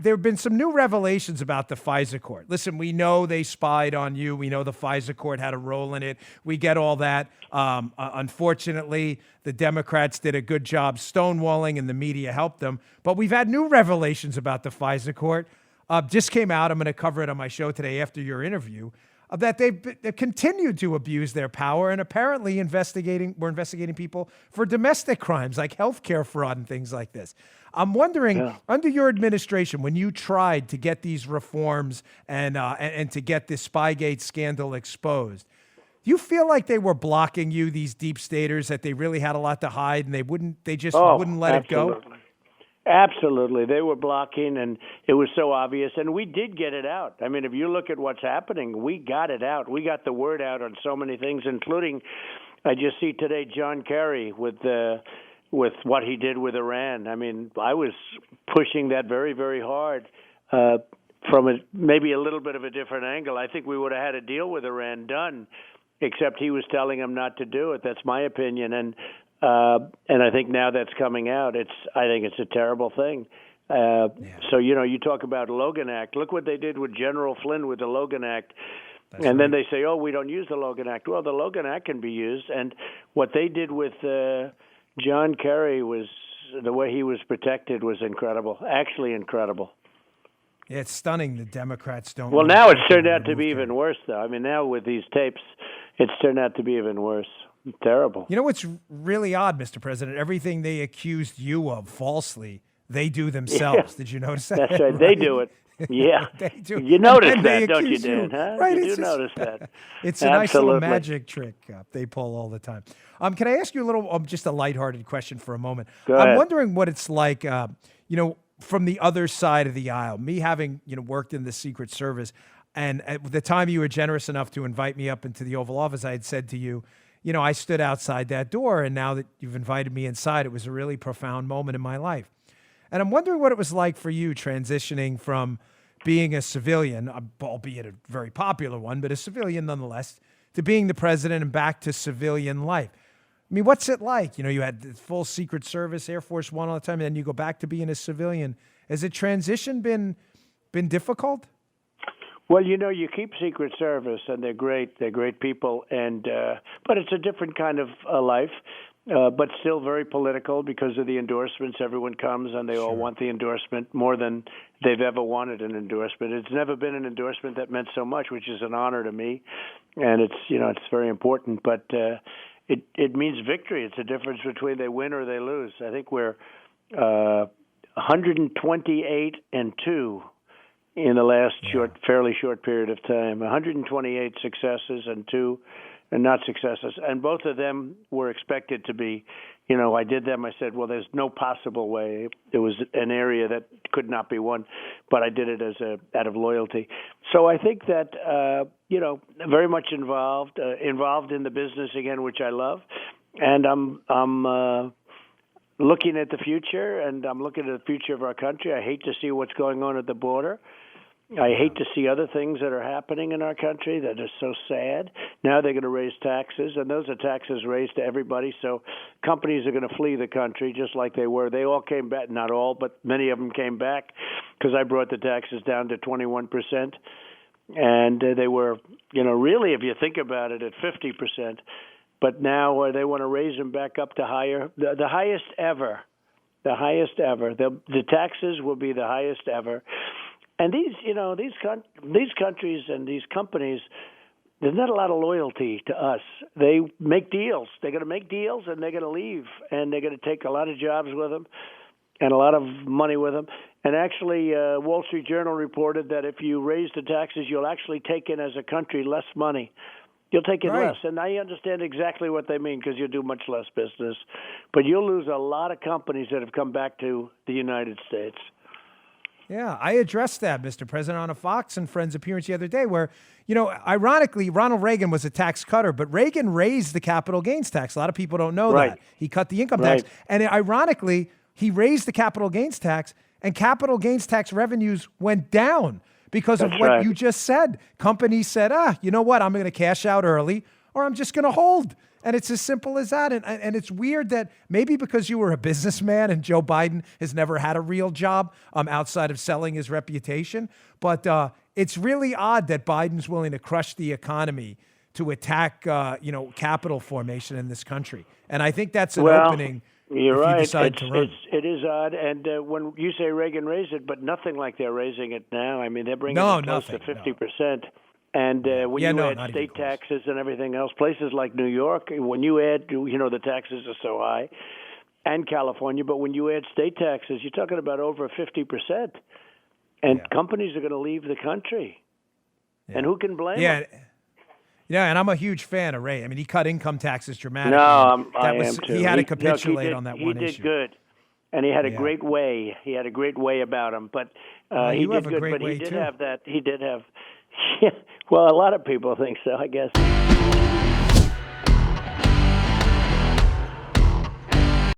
there have been some new revelations about the FISA court. Listen, we know they spied on you. We know the FISA court had a role in it. We get all that. Unfortunately, the Democrats did a good job stonewalling and the media helped them. But we've had new revelations about the FISA court. Just came out. I'm going to cover it on my show today after your interview. That they've continued to abuse their power and apparently we're investigating people for domestic crimes like healthcare fraud and things like this. I'm wondering, under your administration, when you tried to get these reforms and to get this Spygate scandal exposed, do you feel like they were blocking you, these deep staters, that they really had a lot to hide and they just wouldn't let it go? Absolutely. They were blocking, and it was so obvious. And we did get it out. I mean, if you look at what's happening, we got it out. We got the word out on so many things, including, I just see today, John Kerry with what he did with Iran. I mean, I was pushing that very, very hard from maybe a little bit of a different angle. I think we would have had a deal with Iran done, except he was telling him not to do it. That's my opinion. And I think now that's coming out. I think it's a terrible thing. So, you talk about Logan Act. Look what they did with General Flynn with the Logan Act. Then they say, we don't use the Logan Act. Well, the Logan Act can be used. And what they did with John Kerry was, the way he was protected was incredible, actually incredible. Yeah, it's stunning the Democrats don't. Well, now it's turned out to be even worse, though. I mean, now with these tapes, it's turned out to be even worse. Terrible. You know what's really odd, Mr. President? Everything they accused you of falsely, they do themselves. Yeah. Did you notice that? That's right. They do it. Yeah. They do. You notice And that, don't you, Dan? Huh? Right. You do notice that. It's a nice little magic trick they pull all the time. Can I ask you a little, just a lighthearted question for a moment? Go ahead. I'm wondering what it's like, from the other side of the aisle, me having, worked in the Secret Service, and at the time you were generous enough to invite me up into the Oval Office, I had said to you, I stood outside that door, and now that you've invited me inside, it was a really profound moment in my life. And I'm wondering what it was like for you transitioning from being a civilian, albeit a very popular one, but a civilian nonetheless, to being the president and back to civilian life. I mean, what's it like? You had the full Secret Service, Air Force One all the time, and then you go back to being a civilian. Has the transition been difficult? Well, you keep Secret Service, and they're great. They're great people, but it's a different kind of life, but still very political because of the endorsements. Everyone comes, and they all want the endorsement more than they've ever wanted an endorsement. It's never been an endorsement that meant so much, which is an honor to me, and it's very important. But it means victory. It's a difference between they win or they lose. I think we're 128-2. In the last fairly short period of time, 128 successes and 2 not successes. And both of them were expected to be, I did them. I said, well, there's no possible way. It was an area that could not be won, but I did it out of loyalty. So I think that, very much involved in the business again, which I love. And I'm looking at the future, and I'm looking at the future of our country. I hate to see what's going on at the border. I hate to see other things that are happening in our country that are so sad. Now they're going to raise taxes, and those are taxes raised to everybody. So companies are going to flee the country just like they were. They all came back, not all, but many of them came back because I brought the taxes down to 21%. And they were, really, if you think about it, at 50%. But now they want to raise them back up to higher, the highest ever. The highest ever. The taxes will be the highest ever. And these countries and these companies, there's not a lot of loyalty to us. They make deals. They're going to make deals, and they're going to leave, and they're going to take a lot of jobs with them and a lot of money with them. And actually, Wall Street Journal reported that if you raise the taxes, you'll actually take in as a country less money. You'll take in less. And I understand exactly what they mean because you'll do much less business. But you'll lose a lot of companies that have come back to the United States. Yeah, I addressed that, Mr. President, on a Fox and Friends appearance the other day where, ironically, Ronald Reagan was a tax cutter, but Reagan raised the capital gains tax. A lot of people don't know that. He cut the income tax. And ironically, he raised the capital gains tax, and capital gains tax revenues went down because of what you just said. Companies said, you know what, I'm going to cash out early or I'm just going to hold. And it's as simple as that. And it's weird that maybe because you were a businessman and Joe Biden has never had a real job outside of selling his reputation. But it's really odd that Biden's willing to crush the economy to attack, capital formation in this country. And I think that's an opening. You're if right. You decide to run. It is odd. And when you say Reagan raised it, but nothing like they're raising it now. I mean, they're bringing it close to 50%. And when you add state taxes and everything else, places like New York, when you add, the taxes are so high, and California, but when you add state taxes, you're talking about over 50%. And companies are going to leave the country. Yeah. And who can blame them? Yeah, and I'm a huge fan of Ray. I mean, he cut income taxes dramatically. No, I am too. He had to capitulate on that one issue. He did good. And he had a great way. He had a great way about him. But he did good. But he did have that. He did have. Well, a lot of people think so, I guess.